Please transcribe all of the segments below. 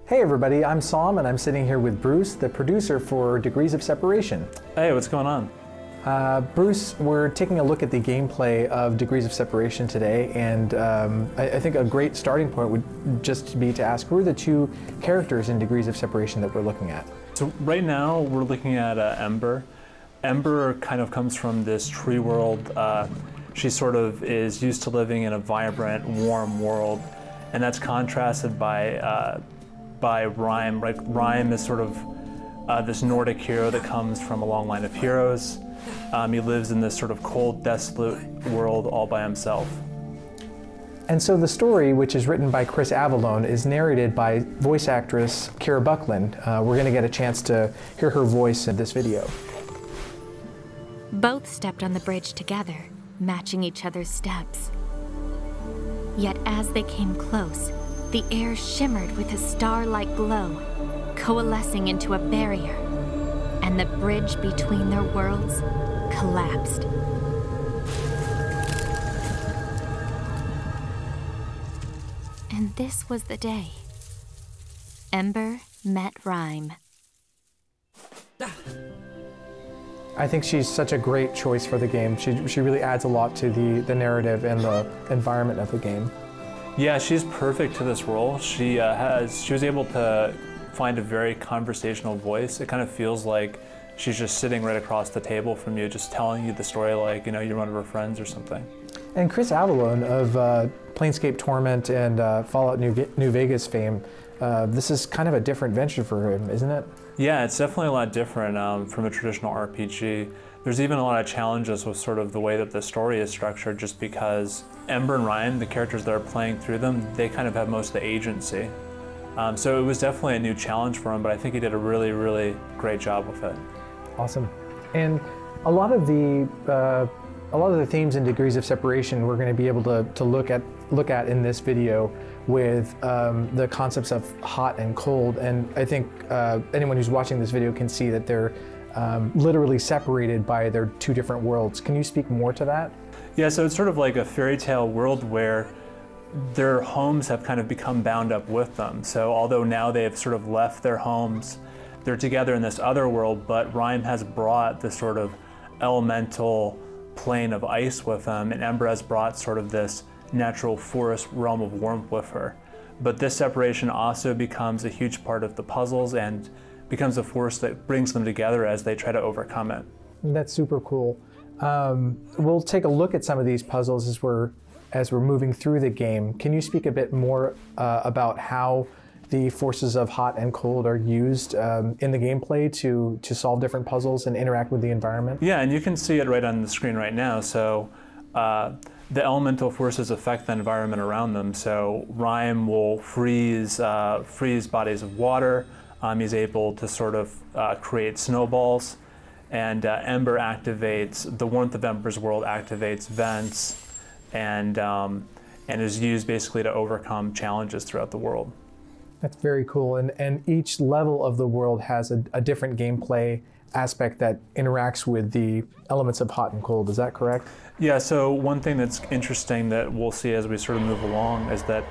Hey everybody, I'm Sam and I'm sitting here with Bruce, the producer for Degrees of Separation. Hey, what's going on? Bruce, we're taking a look at the gameplay of Degrees of Separation today, and I think a great starting point would just be to ask, who are the two characters in Degrees of Separation that we're looking at? So right now we're looking at Ember. Ember kind of comes from this tree world. She sort of is used to living in a vibrant, warm world, and that's contrasted by Rime. Right? Rime is sort of this Nordic hero that comes from a long line of heroes. He lives in this sort of cold, desolate world all by himself. And so the story, which is written by Chris Avellone, is narrated by voice actress Kira Buckland. We're going to get a chance to hear her voice in this video. Both stepped on the bridge together, matching each other's steps. Yet as they came close, the air shimmered with a star-like glow, coalescing into a barrier, and the bridge between their worlds collapsed. And this was the day Ember met Rime. I think she's such a great choice for the game. She really adds a lot to the narrative and the environment of the game. Yeah, she's perfect to this role. She was able to find a very conversational voice. It kind of feels like she's just sitting right across the table from you, just telling you the story like, you know, you're one of her friends or something. And Chris Avellone of Planescape Torment and Fallout New Vegas fame, this is kind of a different venture for him, isn't it? Yeah, it's definitely a lot different from a traditional RPG. There's even a lot of challenges with sort of the way that the story is structured, just because Ember and Rime, the characters that are playing through them, they kind of have most of the agency. So it was definitely a new challenge for him, but I think he did a really, really great job with it. Awesome. And a lot of the themes and Degrees of Separation we're going to be able to look at in this video with the concepts of hot and cold. And I think anyone who's watching this video can see that they're literally separated by their two different worlds. Can you speak more to that? Yeah, so it's sort of like a fairy tale world where their homes have kind of become bound up with them. So although now they've sort of left their homes, they're together in this other world, but Rime has brought this sort of elemental plane of ice with them, and Ember has brought sort of this natural forest realm of warmth with her. But this separation also becomes a huge part of the puzzles and becomes a force that brings them together as they try to overcome it. That's super cool. We'll take a look at some of these puzzles as we're moving through the game. Can you speak a bit more about how the forces of hot and cold are used in the gameplay to solve different puzzles and interact with the environment? Yeah, and you can see it right on the screen right now. So the elemental forces affect the environment around them. So Rime will freeze bodies of water. He's able to sort of create snowballs. And Ember activates, the warmth of Ember's world activates vents and is used basically to overcome challenges throughout the world. That's very cool. And each level of the world has a different gameplay aspect that interacts with the elements of hot and cold. Is that correct? Yeah, so one thing that's interesting that we'll see as we sort of move along is that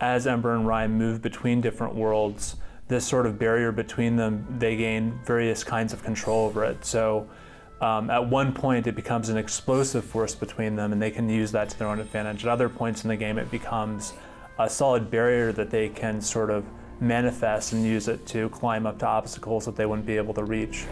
as Ember and Rime move between different worlds, this sort of barrier between them, they gain various kinds of control over it. So at one point it becomes an explosive force between them and they can use that to their own advantage. At other points in the game it becomes a solid barrier that they can sort of manifest and use it to climb up to obstacles that they wouldn't be able to reach.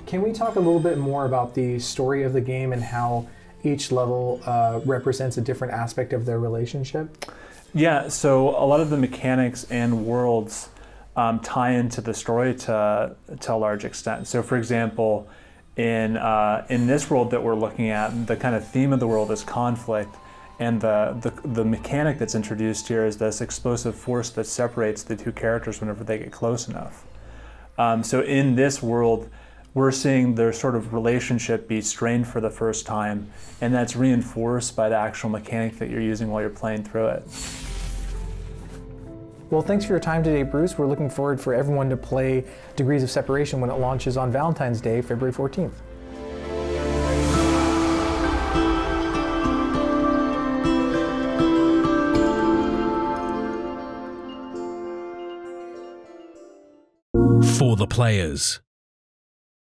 Can we talk a little bit more about the story of the game and how each level represents a different aspect of their relationship? Yeah, so a lot of the mechanics and worlds tie into the story to a large extent. So for example, in this world that we're looking at, the kind of theme of the world is conflict, and the mechanic that's introduced here is this explosive force that separates the two characters whenever they get close enough. So in this world, we're seeing their sort of relationship be strained for the first time, and that's reinforced by the actual mechanic that you're using while you're playing through it. Well, thanks for your time today, Bruce. We're looking forward for everyone to play Degrees of Separation when it launches on Valentine's Day, February 14th. For the players.